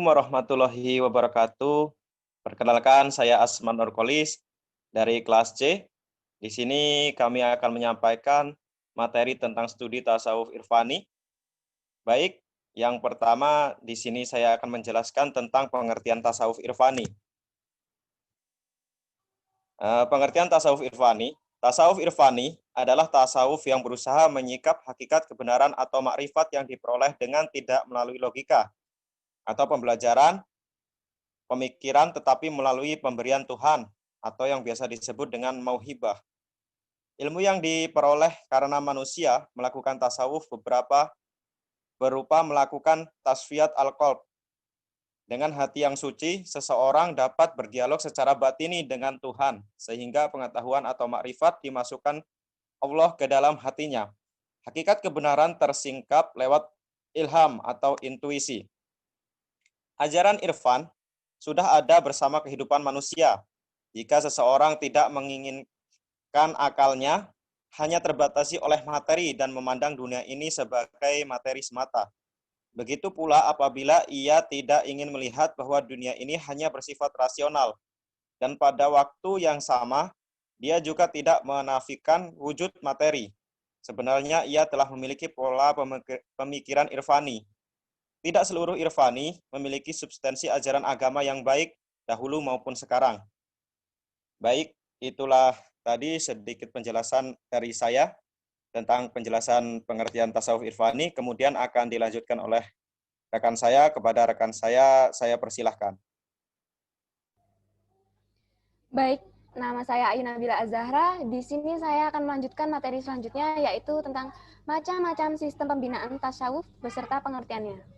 Assalamualaikum warahmatullahi wabarakatuh. Perkenalkan, saya Asman Nurkolis dari kelas C. Di sini kami akan menyampaikan materi tentang studi tasawuf irfani. Baik, yang pertama di sini saya akan menjelaskan tentang pengertian tasawuf irfani. Pengertian tasawuf irfani. Tasawuf irfani adalah tasawuf yang berusaha menyikap hakikat kebenaran atau makrifat yang diperoleh dengan tidak melalui logika atau pembelajaran, pemikiran, tetapi melalui pemberian Tuhan atau yang biasa disebut dengan mauhibah. Ilmu yang diperoleh karena manusia melakukan tasawuf berupa melakukan tasfiyat al-qalb. Dengan hati yang suci, seseorang dapat berdialog secara batini dengan Tuhan, sehingga pengetahuan atau makrifat dimasukkan Allah ke dalam hatinya. Hakikat kebenaran tersingkap lewat ilham atau intuisi. Ajaran irfan sudah ada bersama kehidupan manusia. Jika seseorang tidak menginginkan akalnya, hanya terbatasi oleh materi dan memandang dunia ini sebagai materi semata. Begitu pula apabila ia tidak ingin melihat bahwa dunia ini hanya bersifat rasional. Dan pada waktu yang sama, dia juga tidak menafikan wujud materi. Sebenarnya ia telah memiliki pola pemikiran irfani. Tidak seluruh irfani memiliki substansi ajaran agama yang baik dahulu maupun sekarang. Baik, itulah tadi sedikit penjelasan dari saya tentang penjelasan pengertian tasawuf irfani, kemudian akan dilanjutkan oleh rekan saya. Kepada rekan saya persilahkan. Baik, nama saya Ayu Nabila Az-Zahra. Di sini saya akan melanjutkan materi selanjutnya, yaitu tentang macam-macam sistem pembinaan tasawuf beserta pengertiannya.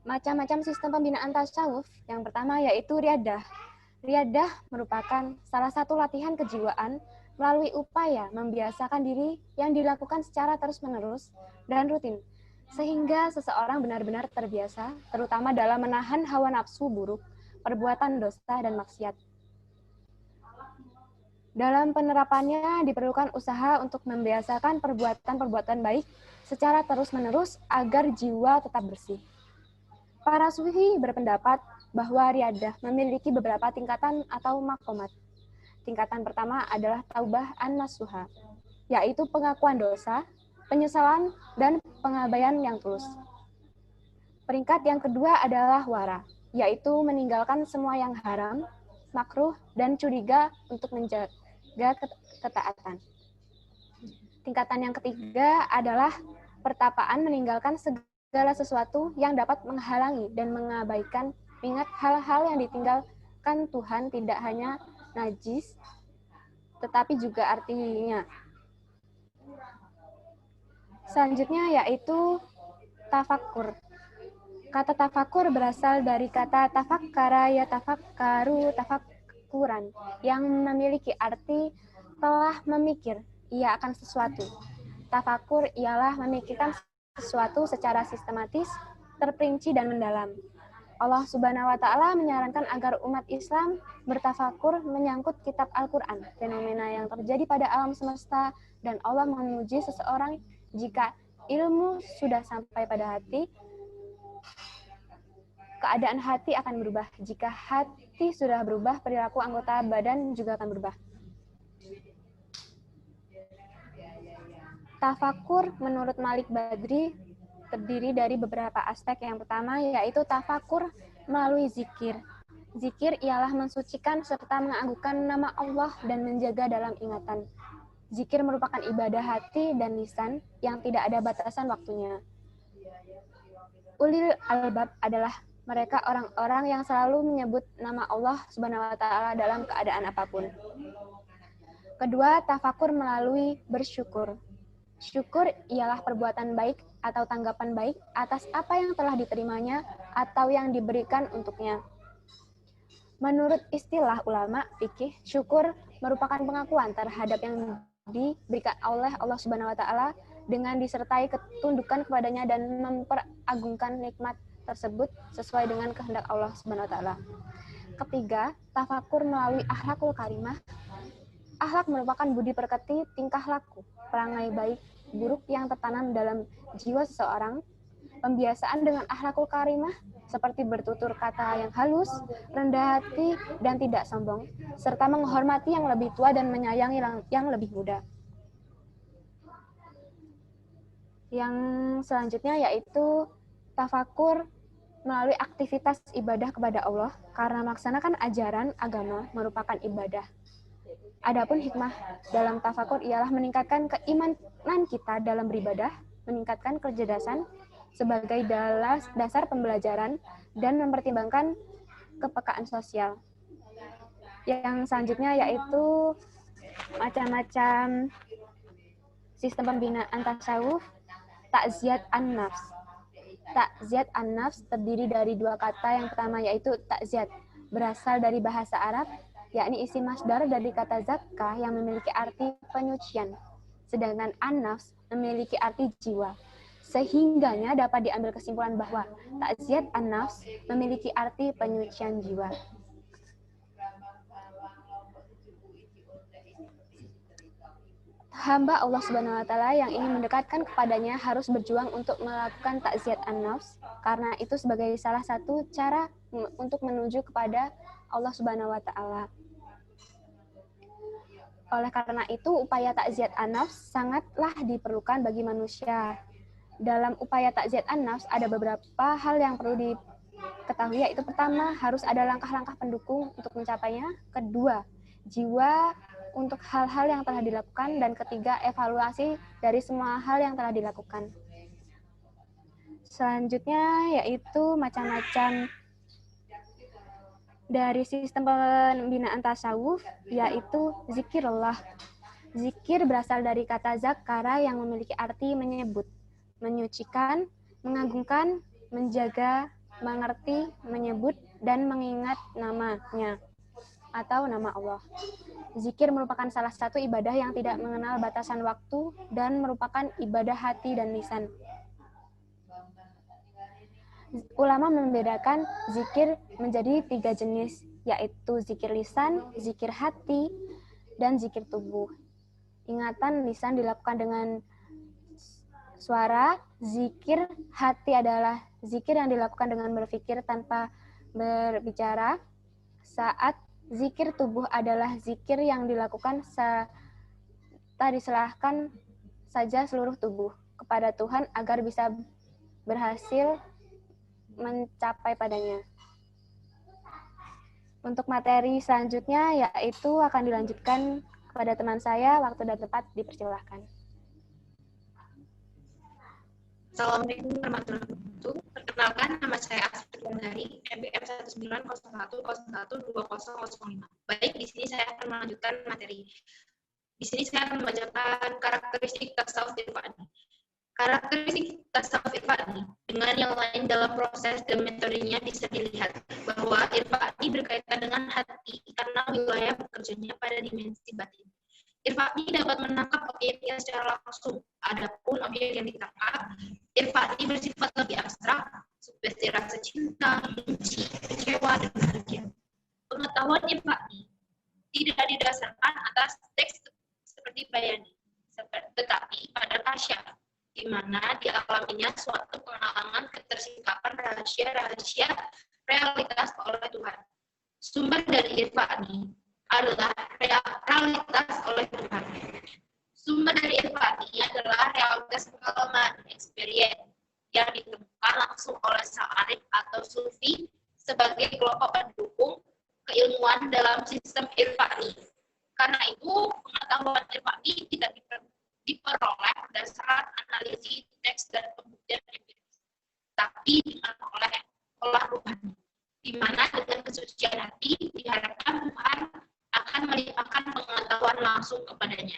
Macam-macam sistem pembinaan tasawuf, yang pertama yaitu riyadah. Riyadah merupakan salah satu latihan kejiwaan melalui upaya membiasakan diri yang dilakukan secara terus-menerus dan rutin, sehingga seseorang benar-benar terbiasa, terutama dalam menahan hawa nafsu buruk, perbuatan dosa dan maksiat. Dalam penerapannya diperlukan usaha untuk membiasakan perbuatan-perbuatan baik secara terus-menerus agar jiwa tetap bersih. Para sufi berpendapat bahwa riyadah memiliki beberapa tingkatan atau maqamat. Tingkatan pertama adalah taubah an-nasuha, yaitu pengakuan dosa, penyesalan, dan pengabaian yang tulus. Peringkat yang kedua adalah wara, yaitu meninggalkan semua yang haram, makruh, dan curiga untuk menjaga ketaatan. Tingkatan yang ketiga adalah pertapaan, meninggalkan segala sesuatu yang dapat menghalangi dan mengabaikan, mengingat hal-hal yang ditinggalkan Tuhan tidak hanya najis, tetapi juga artinya. Selanjutnya yaitu tafakkur. Kata tafakkur berasal dari kata tafakkara ya tafakkaru tafakkuran, yang memiliki arti telah memikir ia akan sesuatu. Tafakkur ialah memikirkan sesuatu secara sistematis, terperinci dan mendalam. Allah Subhanahu wa Ta'ala menyarankan agar umat Islam bertafakur menyangkut kitab Al-Quran, fenomena yang terjadi pada alam semesta, dan Allah memuji seseorang jika ilmu sudah sampai pada hati, keadaan hati akan berubah. Jika hati sudah berubah, perilaku anggota badan juga akan berubah. Tafakur menurut Malik Badri terdiri dari beberapa aspek. Yang pertama yaitu tafakur melalui zikir. Zikir ialah mensucikan serta mengagungkan nama Allah dan menjaga dalam ingatan. Zikir merupakan ibadah hati dan lisan yang tidak ada batasan waktunya. Ulil albab adalah mereka orang-orang yang selalu menyebut nama Allah Subhanahu wa Ta'ala dalam keadaan apapun. Kedua, tafakur melalui bersyukur. Syukur ialah perbuatan baik atau tanggapan baik atas apa yang telah diterimanya atau yang diberikan untuknya. Menurut istilah ulama fikih, syukur merupakan pengakuan terhadap yang diberikan oleh Allah Subhanahu wa Ta'ala dengan disertai ketundukan kepadanya dan memperagungkan nikmat tersebut sesuai dengan kehendak Allah Subhanahu wa Ta'ala. Ketiga, tafakur melalui akhlakul karimah. Akhlak merupakan budi pekerti, tingkah laku, perangai baik buruk yang tertanam dalam jiwa seseorang. Pembiasaan dengan akhlakul karimah seperti bertutur kata yang halus, rendah hati, dan tidak sombong, serta menghormati yang lebih tua dan menyayangi yang lebih muda. Yang selanjutnya yaitu tafakur melalui aktivitas ibadah kepada Allah, karena melaksanakan ajaran agama merupakan ibadah. Adapun hikmah dalam tafakur ialah meningkatkan keimanan kita dalam beribadah, meningkatkan kecerdasan sebagai dasar pembelajaran, dan mempertimbangkan kepekaan sosial. Yang selanjutnya yaitu macam-macam sistem pembinaan tasawuf. Ta'ziyat an-nafs. Ta'ziyat an-nafs terdiri dari dua kata. Yang pertama yaitu ta'ziyat, berasal dari bahasa Arab, yakni isim masdar dari kata zakka yang memiliki arti penyucian. Sedangkan an-nafs memiliki arti jiwa. Sehingganya dapat diambil kesimpulan bahwa ta'ziyat an-nafs memiliki arti penyucian jiwa. Hamba Allah Subhanahu wa taala yang ingin mendekatkan kepadanya harus berjuang untuk melakukan ta'ziyat an-nafs, karena itu sebagai salah satu cara untuk menuju kepada Allah Subhanahu wa taala. Oleh karena itu, upaya ta'ziyat an-nafs sangatlah diperlukan bagi manusia. Dalam upaya ta'ziyat an-nafs ada beberapa hal yang perlu diketahui, yaitu pertama, harus ada langkah-langkah pendukung untuk mencapainya. Kedua, jiwa untuk hal-hal yang telah dilakukan, dan ketiga, evaluasi dari semua hal yang telah dilakukan. Selanjutnya yaitu macam-macam dari sistem pembinaan tasawuf, yaitu zikirullah. Zikir berasal dari kata zakara yang memiliki arti menyebut, menyucikan, mengagungkan, menjaga, mengerti, menyebut, dan mengingat namanya atau nama Allah. Zikir merupakan salah satu ibadah yang tidak mengenal batasan waktu dan merupakan ibadah hati dan lisan. Ulama membedakan zikir menjadi 3 jenis, yaitu zikir lisan, zikir hati, dan zikir tubuh. Ingatan lisan dilakukan dengan suara, zikir hati adalah zikir yang dilakukan dengan berpikir tanpa berbicara, saat zikir tubuh adalah zikir yang dilakukan serta diserahkan saja seluruh tubuh kepada Tuhan agar bisa berhasil mencapai padanya. Untuk materi selanjutnya yaitu akan dilanjutkan kepada teman saya. Waktu dan tempat dipersilahkan. Assalamualaikum warahmatullahi wabarakatuh. Perkenalkan, nama saya Asri Wulandari, MBM 1901012005. Baik, di sini saya akan melanjutkan materi. Di sini saya akan membacakan karakteristik tasawuf irfani. Karakteristik tasawuf irfani dengan yang lain dalam proses dan metodenya bisa dilihat bahwa irfani berkaitan dengan hati karena wilayah bekerjanya pada dimensi batin. Irfani dapat menangkap objeknya secara langsung. Adapun objek yang ditangkap, irfani bersifat lebih abstrak, seperti rasa cinta, benci, kecewa, dan bahagia. Pengetahuan irfani tidak didasarkan atas teks seperti bayani, tetapi pada kasyaf, di mana dialaminya suatu pengalaman ketersingkapan rahasia-rahasia realitas oleh Tuhan. Sumber dari irfani adalah realitas oleh Tuhan. Sumber dari irfani adalah realitas pengalaman, experience, yang ditemukan langsung oleh sang arif atau sufi sebagai kelompok pendukung keilmuan dalam sistem irfani. Karena itu, pengetahuan irfani tidak diperoleh berdasarkan analisis teks dan pembuktian empiris, tapi dengan olah ruhani, di mana dengan kesucian hati diharapkan Tuhan akan melimpahkan pengetahuan langsung kepadanya.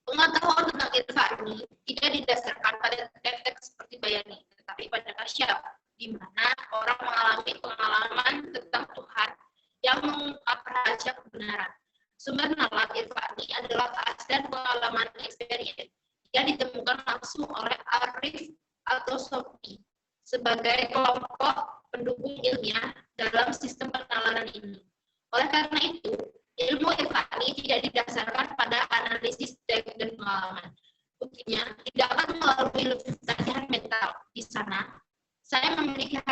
Pengetahuan tentang irfani tidak didasarkan pada teks seperti bayani, tetapi pada kasyaf, di mana orang mengalami pengalaman tentang Tuhan yang mengungkap rahasia kebenaran. Sumber nalar irfani adalah keaslian pengalaman experience yang ditemukan langsung oleh arif atau sofi sebagai kelompok pendukung ilmiah dalam sistem penalaran ini. Oleh karena itu, ilmu irfani tidak didasarkan pada analisis teks dan pengalaman. Buktinya, tidak akan melalui latihan mental. Di sana, saya memiliki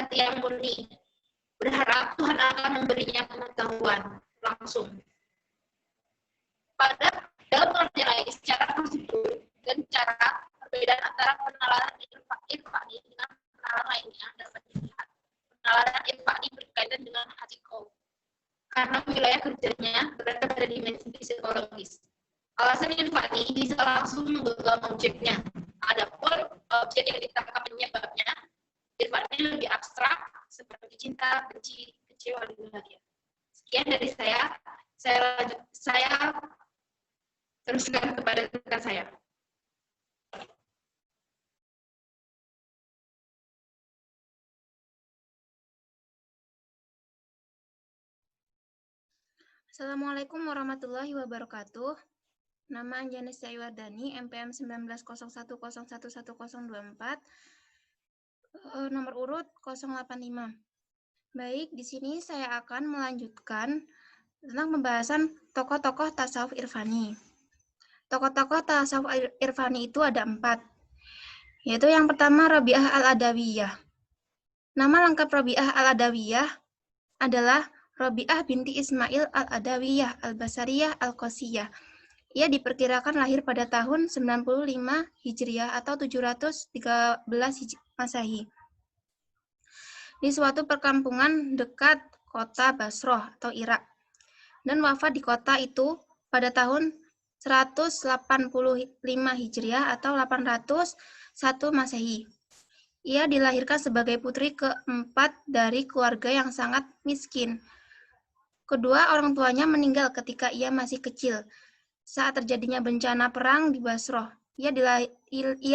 berharap Tuhan akan memberinya pengetahuan langsung. Dalam pengertian lain, secara prosedur dan cara perbedaan antara penalaran irfani dengan penalaran lainnya dapat dilihat. Penalaran irfani berkaitan dengan hati kaum, karena wilayah kerjanya berada pada dimensi psikologis. Alasan irfani bisa langsung menggenggam objeknya. Adapun objek yang ditangkap penyebabnya, irfani lebih abstrak seperti cinta, benci, kecewa, dan bahagia. Sekian dari saya. Saya teruskan kepada rekan saya. Assalamualaikum warahmatullahi wabarakatuh. Nama Anjani Saiwardani, MPM 1901111024, nomor urut 085. Baik, di sini saya akan melanjutkan tentang pembahasan tokoh-tokoh tasawuf irfani. Tokoh-tokoh tasawuf irfani itu ada 4, yaitu yang pertama Rabi'ah al-Adawiyah. Nama lengkap Rabi'ah al-Adawiyah adalah Rabi'ah binti Ismail al-Adawiyah al-Basariyah al-Qosiyah. Ia diperkirakan lahir pada tahun 95 Hijriah atau 713 Masehi di suatu perkampungan dekat kota Basroh atau Irak, dan wafat di kota itu pada tahun 185 Hijriah atau 801 Masehi. Ia dilahirkan sebagai putri keempat dari keluarga yang sangat miskin. Kedua orang tuanya meninggal ketika ia masih kecil. Saat terjadinya bencana perang di Basroh, ia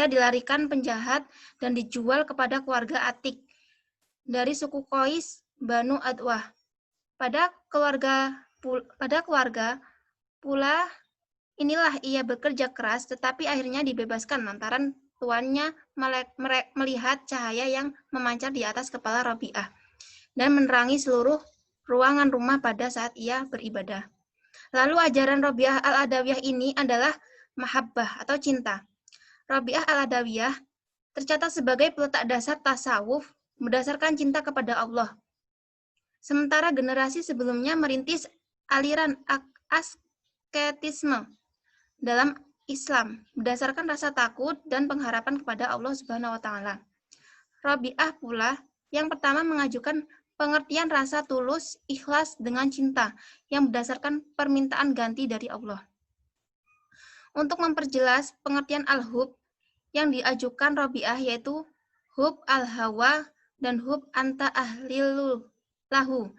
dilarikan penjahat dan dijual kepada keluarga Atik dari suku Qais Banu Adwah. Pada keluarga pula inilah ia bekerja keras, tetapi akhirnya dibebaskan lantaran tuannya melihat cahaya yang memancar di atas kepala Rabi'ah dan menerangi seluruh ruangan rumah pada saat ia beribadah. Lalu ajaran Rabi'ah al-Adawiyah ini adalah mahabbah atau cinta. Rabi'ah al-Adawiyah tercatat sebagai peletak dasar tasawuf berdasarkan cinta kepada Allah. Sementara generasi sebelumnya merintis aliran asketisme dalam Islam berdasarkan rasa takut dan pengharapan kepada Allah Subhanahu wa taala. Rabi'ah pula yang pertama mengajukan pengertian rasa tulus, ikhlas dengan cinta yang berdasarkan permintaan ganti dari Allah. Untuk memperjelas pengertian al-hub yang diajukan Rabi'ah yaitu hub al-hawa dan hub anta ahlil lahu.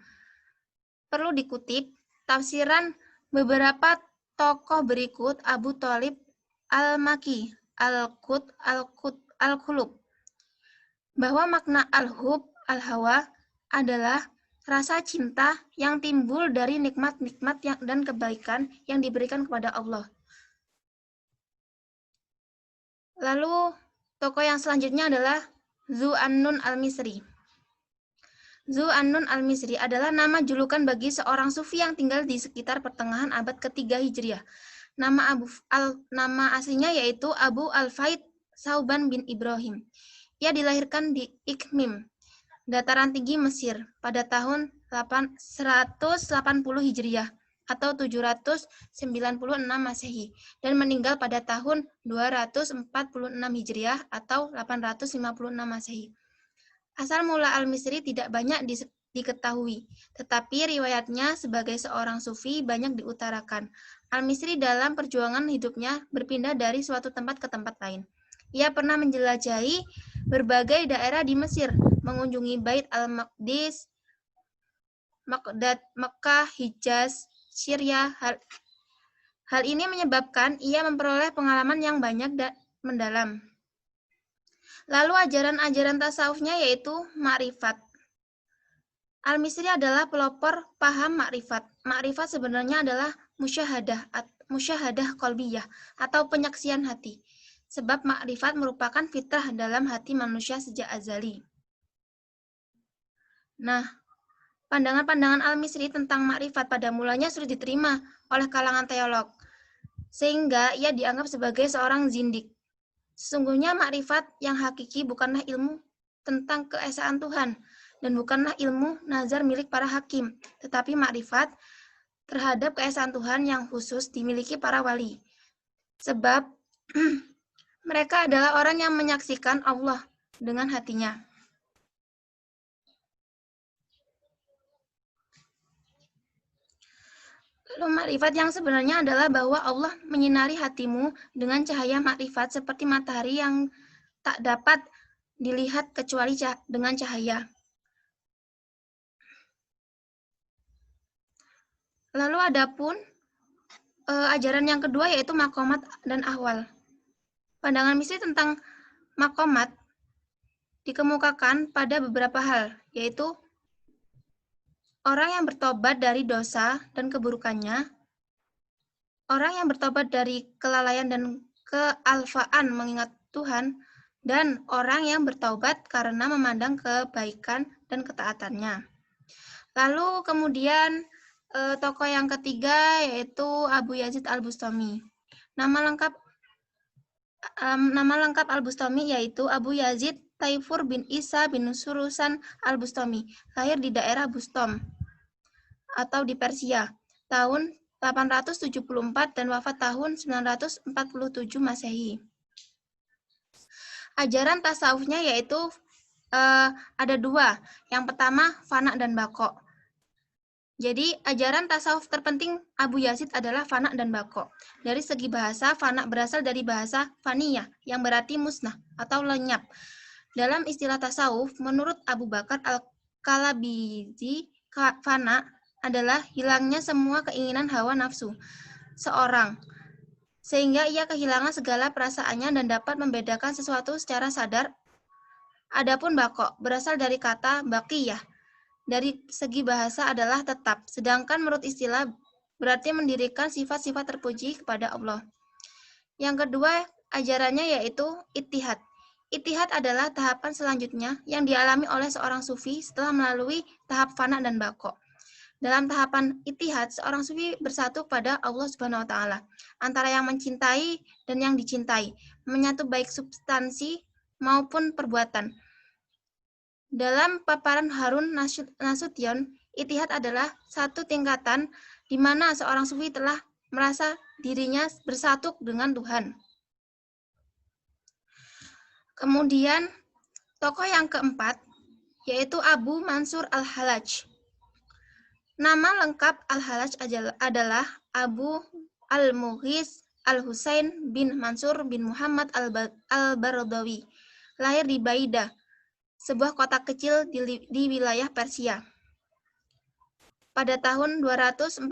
Perlu dikutip tafsiran beberapa tokoh berikut Abu Thalib al-Maki, al-Qulub, bahwa makna al-hub, al-hawa adalah rasa cinta yang timbul dari nikmat-nikmat dan kebaikan yang diberikan kepada Allah. Lalu tokoh yang selanjutnya adalah Zu An-Nun al-Misri. Zu An-Nun al-Misri adalah nama julukan bagi seorang sufi yang tinggal di sekitar pertengahan abad ke-3 Hijriah. Nama aslinya yaitu Abu Al-Faid Sauban bin Ibrahim. Ia dilahirkan di Ikmim, dataran tinggi Mesir, pada tahun 180 Hijriah atau 796 Masehi dan meninggal pada tahun 246 Hijriah atau 856 Masehi. Asal mula Al-Misri tidak banyak diketahui, tetapi riwayatnya sebagai seorang sufi banyak diutarakan. Al-Misri dalam perjuangan hidupnya berpindah dari suatu tempat ke tempat lain. Ia pernah menjelajahi berbagai daerah di Mesir, mengunjungi Bait al-Maqdis, Baghdad, Mekah, Hijaz, Syria. Hal ini menyebabkan ia memperoleh pengalaman yang banyak dan mendalam. Lalu ajaran-ajaran tasawufnya yaitu makrifat. Al-Misri adalah pelopor paham makrifat. Makrifat sebenarnya adalah musyahadah qalbiyah atau penyaksian hati. Sebab makrifat merupakan fitrah dalam hati manusia sejak azali. Nah, pandangan-pandangan Al-Misri tentang makrifat pada mulanya sulit diterima oleh kalangan teolog, sehingga ia dianggap sebagai seorang zindik. Sesungguhnya makrifat yang hakiki bukanlah ilmu tentang keesaan Tuhan, dan bukanlah ilmu nazar milik para hakim, tetapi makrifat terhadap keesaan Tuhan yang khusus dimiliki para wali. Sebab mereka adalah orang yang menyaksikan Allah dengan hatinya. Lalu makrifat yang sebenarnya adalah bahwa Allah menyinari hatimu dengan cahaya makrifat seperti matahari yang tak dapat dilihat kecuali dengan cahaya. Lalu adapun ajaran yang kedua yaitu makomat dan ahwal. Pandangan misi tentang makomat dikemukakan pada beberapa hal, yaitu orang yang bertobat dari dosa dan keburukannya, orang yang bertobat dari kelalaian dan kealfaan mengingat Tuhan, dan orang yang bertaubat karena memandang kebaikan dan ketaatannya. Lalu kemudian tokoh yang ketiga yaitu Abu Yazid Al-Bustami. Nama lengkap Al-Bustami yaitu Abu Yazid Taifur bin Isa bin Surusan Al-Bustami, lahir di daerah Bustom atau di Persia tahun 874 dan wafat tahun 947 Masehi. Ajaran tasawufnya yaitu ada dua. Yang pertama fana dan bako. Jadi ajaran tasawuf terpenting Abu Yazid adalah fana dan bako. Dari segi bahasa, fana berasal dari bahasa faniyah yang berarti musnah atau lenyap. Dalam istilah tasawuf, menurut Abu Bakar Al-Kalabizi, fana adalah hilangnya semua keinginan hawa nafsu seorang, sehingga ia kehilangan segala perasaannya dan dapat membedakan sesuatu secara sadar. Adapun bako berasal dari kata baqiyah. Dari segi bahasa adalah tetap, sedangkan menurut istilah berarti mendirikan sifat-sifat terpuji kepada Allah. Yang kedua, ajarannya yaitu ittihad. Ittihad adalah tahapan selanjutnya yang dialami oleh seorang sufi setelah melalui tahap fana dan bako. Dalam tahapan ittihad, seorang sufi bersatu pada Allah Subhanahu wa taala, antara yang mencintai dan yang dicintai, menyatu baik substansi maupun perbuatan. Dalam paparan Harun Nasution, ittihad adalah satu tingkatan di mana seorang sufi telah merasa dirinya bersatu dengan Tuhan. Kemudian, tokoh yang keempat, yaitu Abu Mansur Al-Hallaj. Nama lengkap Al-Hallaj adalah Abu Al-Mughis Al-Husain bin Mansur bin Muhammad Al-Baradawi, lahir di Baidah, sebuah kota kecil di wilayah Persia, pada tahun 244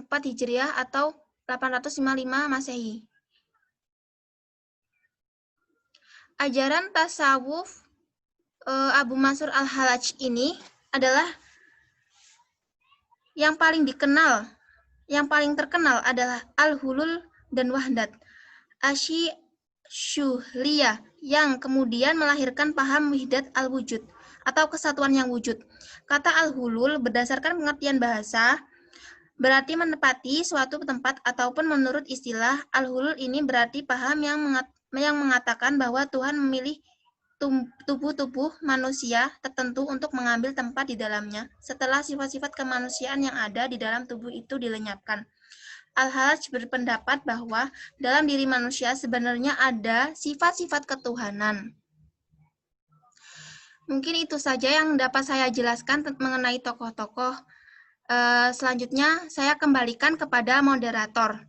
Hijriah atau 855 Masehi. Ajaran tasawuf Abu Mansur Al-Hallaj ini adalah yang paling terkenal adalah Al-Hulul dan Wahdat Asy-Syuhliyah yang kemudian melahirkan paham wihdat al-wujud atau kesatuan yang wujud. Kata al-hulul berdasarkan pengertian bahasa berarti menepati suatu tempat ataupun menurut istilah al-hulul ini berarti paham yang mengatakan bahwa Tuhan memilih tubuh-tubuh manusia tertentu untuk mengambil tempat di dalamnya setelah sifat-sifat kemanusiaan yang ada di dalam tubuh itu dilenyapkan. Al-Hallaj berpendapat bahwa dalam diri manusia sebenarnya ada sifat-sifat ketuhanan. Mungkin itu saja yang dapat saya jelaskan mengenai tokoh-tokoh. Selanjutnya saya kembalikan kepada moderator.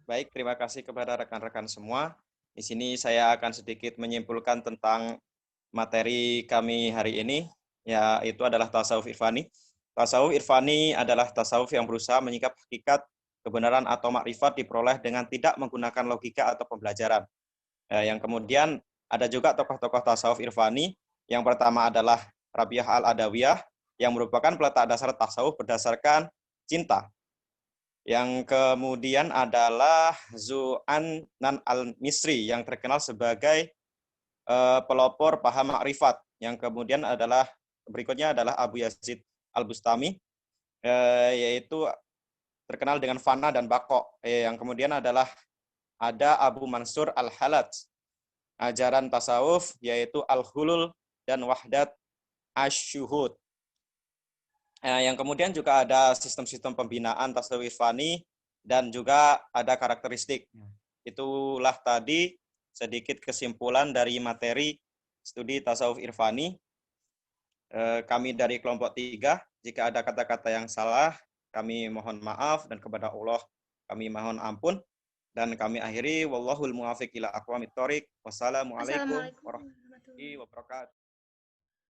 Baik, terima kasih kepada rekan-rekan semua. Di sini saya akan sedikit menyimpulkan tentang materi kami hari ini, yaitu adalah tasawuf irfani. Tasawuf irfani adalah tasawuf yang berusaha menyingkap hakikat, kebenaran atau makrifat diperoleh dengan tidak menggunakan logika atau pembelajaran. Yang kemudian ada juga tokoh-tokoh tasawuf irfani. Yang pertama adalah Rabi'ah Al-Adawiyah, yang merupakan peletak dasar tasawuf berdasarkan cinta. Yang kemudian adalah Zu'annan Al-Misri, yang terkenal sebagai pelopor paham makrifat. Yang kemudian berikutnya adalah Abu Yazid Al-Bustami, yaitu terkenal dengan fana dan bako. Yang kemudian ada Abu Mansur Al-Hallaj. Ajaran tasawuf yaitu al-hulul dan wahdat asyuhud. Yang kemudian juga ada sistem-sistem pembinaan tasawuf irfani dan juga ada karakteristik. Itulah tadi sedikit kesimpulan dari materi studi tasawuf irfani. Kami dari kelompok 3, jika ada kata-kata yang salah, kami mohon maaf, dan kepada Allah kami mohon ampun. Dan kami akhiri, wallahul muwaffiq ila aqwamit thoriq. Wassalamualaikum warahmatullahi wabarakatuh.